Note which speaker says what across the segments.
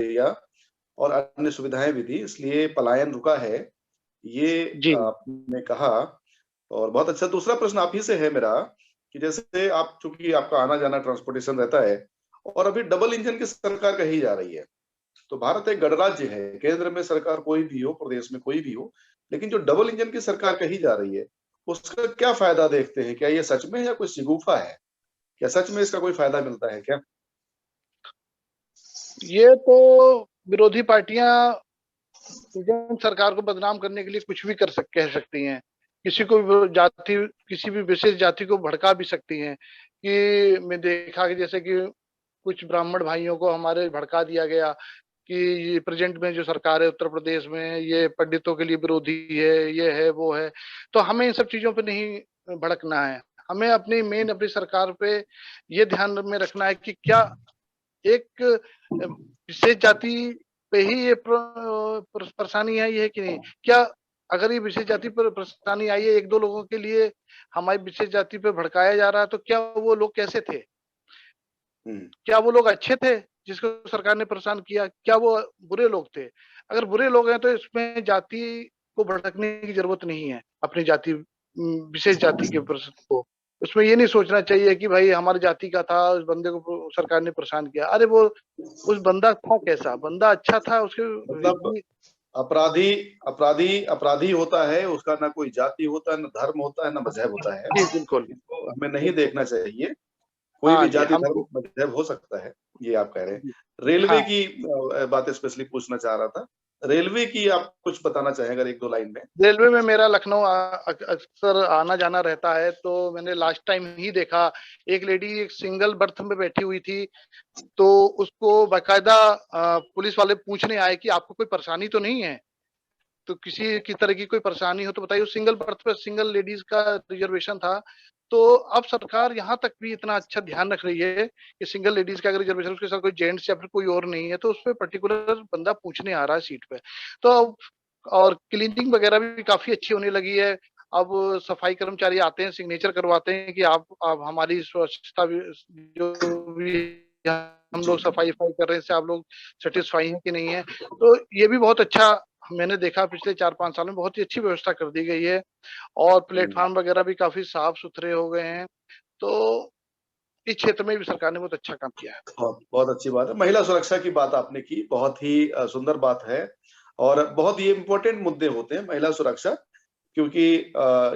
Speaker 1: दिया और अन्य सुविधाएं भी दी, इसलिए पलायन रुका है, ये
Speaker 2: जी
Speaker 1: आपने कहा। और बहुत अच्छा। दूसरा प्रश्न आप ही से है मेरा कि जैसे आप, चूंकि आपका आना जाना ट्रांसपोर्टेशन रहता है और अभी डबल इंजन की सरकार कही जा रही है, तो भारत एक गणराज्य है, केंद्र में सरकार कोई भी हो, प्रदेश में कोई भी हो, लेकिन जो डबल इंजन की सरकार कही जा रही है, उसका क्या फायदा देखते हैं? क्या ये सच में या कोई शिगुफा है? क्या सच में इसका कोई फायदा मिलता है क्या?
Speaker 2: ये तो विरोधी पार्टियां सरकार को बदनाम करने के लिए कुछ भी कह सकती हैं। किसी को भी जाति, किसी भी विशेष जाति को भड़का भी सकती हैं। कि मैं देखा कि जैसे कि कुछ ब्राह्मण भाइयों को हमारे भड़का दिया गया कि ये प्रेजेंट में जो सरकार है उत्तर प्रदेश में, ये पंडितों के लिए विरोधी है, ये है वो है। तो हमें इन सब चीजों पे नहीं भड़कना है। हमें अपनी मेन अपनी सरकार पे ये ध्यान में रखना है कि क्या एक विशेष जाति पे ही ये परेशानी आई है कि नहीं। क्या अगर ये विशेष जाति पर परेशानी आई है एक दो लोगों के लिए, हमारी विशेष जाति पे भड़काया जा रहा है, तो क्या वो लोग कैसे थे? क्या वो लोग अच्छे थे जिसको सरकार ने परेशान किया? क्या वो बुरे लोग थे? अगर बुरे लोग हैं तो इसमें जाति को भड़कने की जरूरत नहीं है। अपनी जाति, विशेष जाति के प्रश्न को उसमें ये नहीं सोचना चाहिए कि भाई हमारी जाति का था, उस बंदे को सरकार ने परेशान किया। अरे वो उस बंदा था कैसा? बंदा अच्छा था, उसके
Speaker 1: मतलब अपराधी अपराधी अपराधी होता है, उसका ना कोई जाति होता है, ना धर्म होता है, ना मजहब होता है।
Speaker 2: जी बिल्कुल
Speaker 1: इसको हमें नहीं देखना चाहिए। कोई
Speaker 2: हाँ
Speaker 1: भी
Speaker 2: जी
Speaker 1: जाति,
Speaker 2: हम
Speaker 1: धर्म, मजहब हो सकता है, ये आप कह रहे हैं।
Speaker 2: जी,
Speaker 1: रेलवे
Speaker 2: हाँ
Speaker 1: की बात स्पेशली पूछना चाह रहा था। रेलवे की आप कुछ बताना चाहें अगर एक दो लाइन में?
Speaker 2: रेलवे में मेरा लखनऊ अक्सर आना जाना रहता है, तो मैंने लास्ट टाइम ही देखा एक लेडी एक सिंगल बर्थ में बैठी हुई थी। तो उसको बाकायदा पुलिस वाले पूछने आए कि आपको कोई परेशानी तो नहीं है? तो किसी की तरह की कोई परेशानी हो तो बताइए। सिंगल बर्थ पे सिंगल लेडीज का रिजर्वेशन था। तो अब सरकार यहाँ तक भी इतना अच्छा ध्यान रख रही है कि सिंगल लेडीज का अगर रिजर्वेशन उसके साथ कोई जेंट्स या फिर कोई और नहीं है तो उस पर पर्टिकुलर बंदा पूछने आ रहा है सीट पे। तो और क्लीनिंग वगैरह भी काफी अच्छी होने लगी है। अब सफाई कर्मचारी आते हैं, सिग्नेचर करवाते हैं कि आप हमारी स्वच्छता जो भी हम
Speaker 1: जी।
Speaker 2: लोग सफाई कर रहे हैं इससे आप लोग सेटिस्फाई हैं कि नहीं है। तो ये भी बहुत अच्छा मैंने देखा पिछले 4-5 साल में बहुत ही अच्छी व्यवस्था कर दी गई है। और प्लेटफॉर्म वगैरह भी काफी साफ सुथरे हो गए हैं। तो इस क्षेत्र में भी सरकार ने बहुत अच्छा काम किया है।
Speaker 1: बहुत बहुत अच्छी बात है। महिला सुरक्षा की बात आपने की, बहुत ही सुंदर बात है। और बहुत ये इम्पोर्टेंट मुद्दे होते हैं महिला सुरक्षा, क्योंकि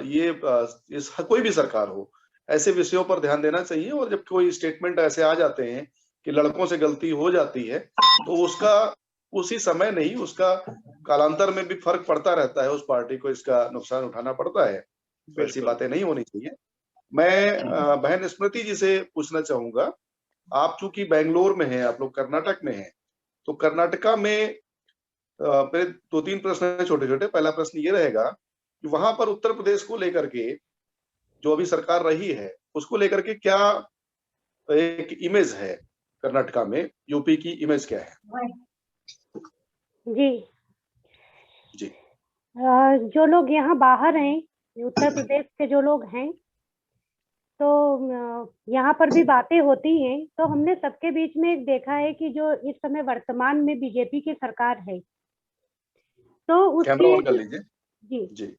Speaker 1: ये कोई भी सरकार हो, ऐसे विषयों पर ध्यान देना चाहिए। और जब कोई स्टेटमेंट ऐसे आ जाते हैं कि लड़कों से गलती हो जाती है, तो उसका उसी समय नहीं, उसका कालांतर में भी फर्क पड़ता रहता है, उस पार्टी को इसका नुकसान उठाना पड़ता है। तो ऐसी
Speaker 2: बिल्कुल।
Speaker 1: बातें नहीं होनी चाहिए। मैं बहन स्मृति जी से पूछना चाहूंगा, आप चूंकि बेंगलोर में हैं, आप लोग कर्नाटक में हैं, तो कर्नाटका में मेरे दो तीन प्रश्न हैं छोटे छोटे। पहला प्रश्न ये रहेगा कि वहां पर उत्तर प्रदेश को लेकर के जो अभी सरकार रही है, उसको लेकर के क्या एक इमेज है कर्नाटका में? यूपी की इमेज क्या है?
Speaker 3: जी
Speaker 1: जी।
Speaker 3: जो लोग यहाँ बाहर हैं, उत्तर प्रदेश के जो लोग हैं, तो यहाँ पर भी बातें होती हैं। तो हमने सबके बीच में एक देखा है कि जो इस समय वर्तमान में बीजेपी की सरकार है, तो
Speaker 1: कैमरा
Speaker 3: उसकी
Speaker 1: ऑन कर लीजिए।
Speaker 3: जी,
Speaker 1: जी।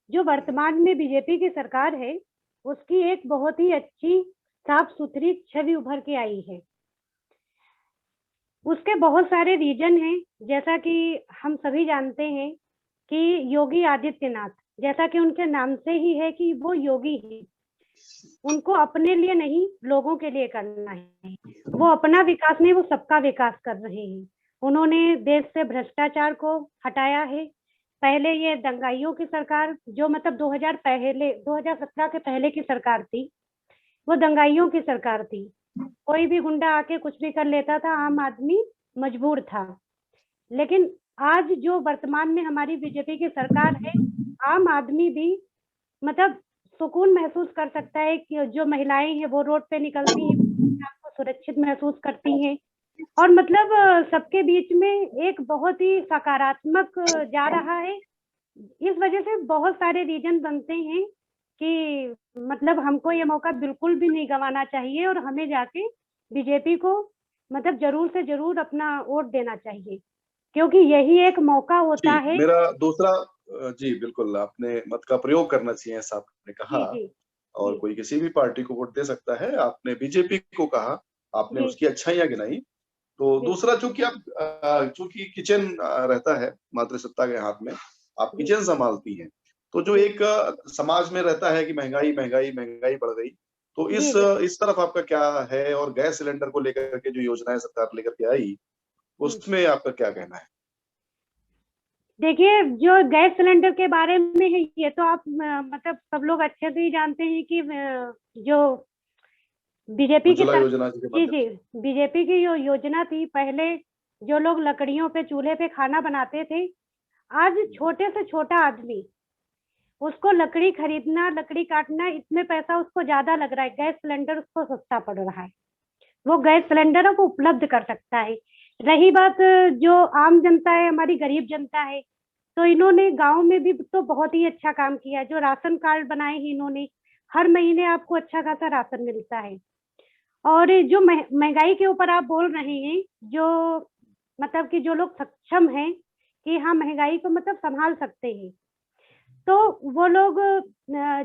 Speaker 3: जो वर्तमान में बीजेपी की सरकार है, उसकी एक बहुत ही अच्छी साफ सुथरी छवि उभर के आई है। उसके बहुत सारे रीजन हैं, जैसा कि हम सभी जानते हैं कि योगी आदित्यनाथ, जैसा कि उनके नाम से ही है कि वो योगी हैं, उनको अपने लिए नहीं लोगों के लिए करना है। वो अपना विकास नहीं, वो सबका विकास कर रहे हैं। उन्होंने देश से भ्रष्टाचार को हटाया है। पहले ये दंगाइयों की सरकार, जो मतलब 2017 के पहले की सरकार थी, वो दंगाइयों की सरकार थी। कोई भी गुंडा आके कुछ भी कर लेता था, आम आदमी मजबूर था। लेकिन आज जो वर्तमान में हमारी बीजेपी की सरकार है, आम आदमी भी मतलब सुकून महसूस कर सकता है कि जो महिलाएं हैं वो रोड पे निकलती हैं, अपने आप को सुरक्षित महसूस करती हैं। और मतलब सबके बीच में एक बहुत ही सकारात्मक जा रहा है। इस वजह से बहुत सारे रीजन बनते हैं कि मतलब हमको ये मौका बिल्कुल भी नहीं गंवाना चाहिए और हमें जाके बीजेपी को मतलब जरूर से जरूर अपना वोट देना चाहिए, क्योंकि यही एक मौका होता
Speaker 1: जी,
Speaker 3: है।
Speaker 1: मेरा दूसरा जी बिल्कुल, आपने मत का प्रयोग करना चाहिए, ऐसा आपने कहा।
Speaker 3: जी जी
Speaker 1: और
Speaker 3: जी
Speaker 1: कोई किसी भी पार्टी को वोट दे सकता है। आपने बीजेपी को कहा, आपने
Speaker 3: जी
Speaker 1: उसकी अच्छाइयाँ गिनाई। तो
Speaker 3: जी
Speaker 1: दूसरा, चूँकि आप चूँकि किचन रहता है मातृसत्ता के हाथ में, आप
Speaker 3: जी
Speaker 1: किचन सँभालती हैं। तो जो
Speaker 3: जी
Speaker 1: एक समाज में रहता है कि महँगाई, महँगाई, महँगाई बढ़ गई, तो
Speaker 3: जी जी
Speaker 1: इस तरफ आपका क्या है? और गैस सिलेंडर को लेकर के जो योजनाएँ सरकार लेकर के आई,
Speaker 3: हम्म।
Speaker 1: उसमें आपका क्या कहना है?
Speaker 3: देखिए, जो गैस सिलेंडर के बारे में है, ये तो आप मतलब सब लोग अच्छे से ही जानते हैं कि जो बीजेपी की
Speaker 1: उज्ज्वला
Speaker 3: तरफ,
Speaker 1: योजना के
Speaker 3: जी
Speaker 1: माध्यम
Speaker 3: जी, बीजेपी की जो योजना थी, पहले जो लोग लकड़ियों पे, चूल्हे पे खाना बनाते थे, आज छोटे से छोटा आदमी, उसको लकड़ी खरीदना, लकड़ी काटना, इसमें पैसा उसको ज्यादा लग रहा है, गैस सिलेंडर उसको सस्ता पड़ रहा है, वो गैस सिलेंडर अब उपलब्ध कर सकता है। रही बात जो आम जनता है, हमारी गरीब जनता है, तो इन्होंने गांव में भी तो बहुत ही अच्छा काम किया है। जो राशन कार्ड बनाए हैं इन्होंने, हर महीने आपको अच्छा खासा राशन मिलता है। और जो महंगाई के ऊपर आप बोल रहे हैं, जो मतलब कि जो लोग सक्षम हैं कि हाँ महंगाई को मतलब संभाल सकते हैं, तो वो लोग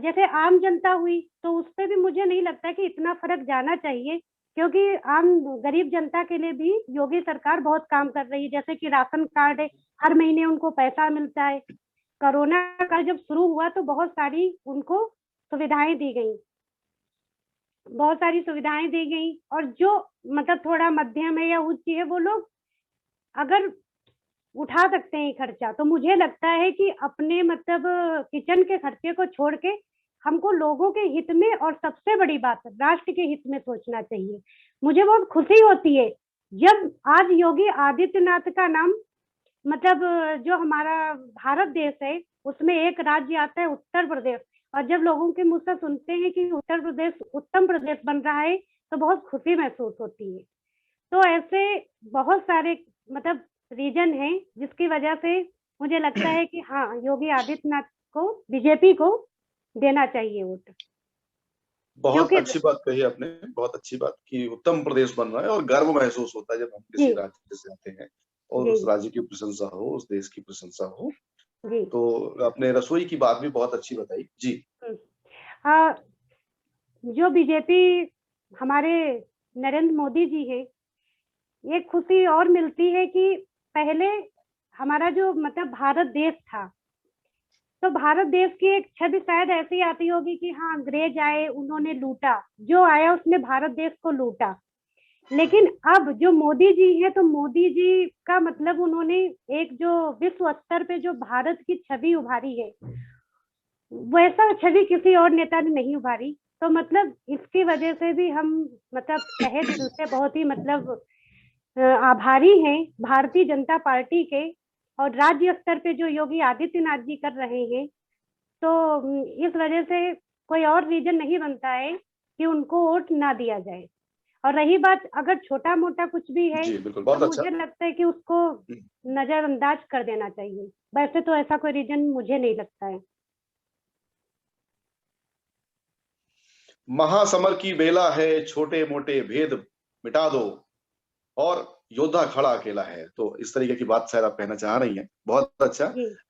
Speaker 3: जैसे आम जनता हुई, तो उस पे भी मुझे नहीं लगता कि इतना फर्क जाना चाहिए, क्योंकि आम गरीब जनता के लिए भी योगी सरकार बहुत काम कर रही है। जैसे कि राशन कार्ड है, हर महीने उनको पैसा मिलता है। कोरोना का जब शुरू हुआ तो बहुत सारी उनको सुविधाएं दी गई, बहुत सारी सुविधाएं दी गई। और जो मतलब थोड़ा मध्यम है या उच्च है, वो लोग अगर उठा सकते हैं खर्चा, तो मुझे लगता है कि अपने मतलब किचन के खर्चे को छोड़ के हमको लोगों के हित में, और सबसे बड़ी बात राष्ट्र के हित में सोचना चाहिए। मुझे बहुत खुशी होती है जब आज योगी आदित्यनाथ का नाम, मतलब जो हमारा भारत देश है उसमें एक राज्य आता है उत्तर प्रदेश, और जब लोगों के मुंह से सुनते हैं कि उत्तर प्रदेश उत्तम प्रदेश बन रहा है, तो बहुत खुशी महसूस होती है। तो ऐसे बहुत सारे मतलब रीजन हैं जिसकी वजह से मुझे लगता है कि हाँ, योगी आदित्यनाथ को, बीजेपी को देना चाहिए वोट,
Speaker 1: बहुत
Speaker 3: क्योंकि
Speaker 1: अच्छी बात कही आपने, बहुत अच्छी बात कि उत्तम प्रदेश बन रहा है और गर्व महसूस होता है जब हम
Speaker 3: जी
Speaker 1: किसी राज्य से आते हैं और
Speaker 3: जी
Speaker 1: उस राज्य की प्रशंसा हो, उस देश की प्रशंसा हो।
Speaker 3: जी।
Speaker 1: तो आपने रसोई की बात भी बहुत अच्छी बताई। जी,
Speaker 3: हम्म। हाँ, जो बीजेपी, हमारे नरेंद्र मोदी जी है, ये खुशी और मिलती है कि पहले हमारा जो मतलब भारत देश था, तो भारत देश की एक छवि शायद ऐसी आती होगी कि हाँ अंग्रेज आए, उन्होंने लूटा, जो आया उसने भारत देश को लूटा। लेकिन अब जो मोदी जी हैं, तो मोदी जी का मतलब उन्होंने एक जो विश्व स्तर पे जो भारत की छवि उभारी है, वैसा छवि किसी और नेता ने नहीं उभारी। तो मतलब इसकी वजह से भी हम मतलब तहे दिल से बहुत ही मतलब आभारी हैं भारतीय जनता पार्टी के। और राज्य स्तर पे जो योगी आदित्यनाथ जी कर रहे हैं, तो इस वजह से कोई और रीजन नहीं बनता है कि उनको वोट ना दिया जाए। और रही बात अगर छोटा मोटा कुछ भी है,
Speaker 1: जी, बिल्कुल,
Speaker 3: तो
Speaker 1: बहुत अच्छा।
Speaker 3: मुझे लगता है कि उसको
Speaker 1: हुँ,
Speaker 3: नजरअंदाज कर देना चाहिए। वैसे तो ऐसा कोई रीजन मुझे नहीं लगता है।
Speaker 1: महासमर की बेला है, छोटे-मोटे भेद मिटा दो और योद्धा खड़ा अकेला है। तो इस तरीके की बात शायद आप कहना चाह रही हैं। बहुत अच्छा।
Speaker 3: जी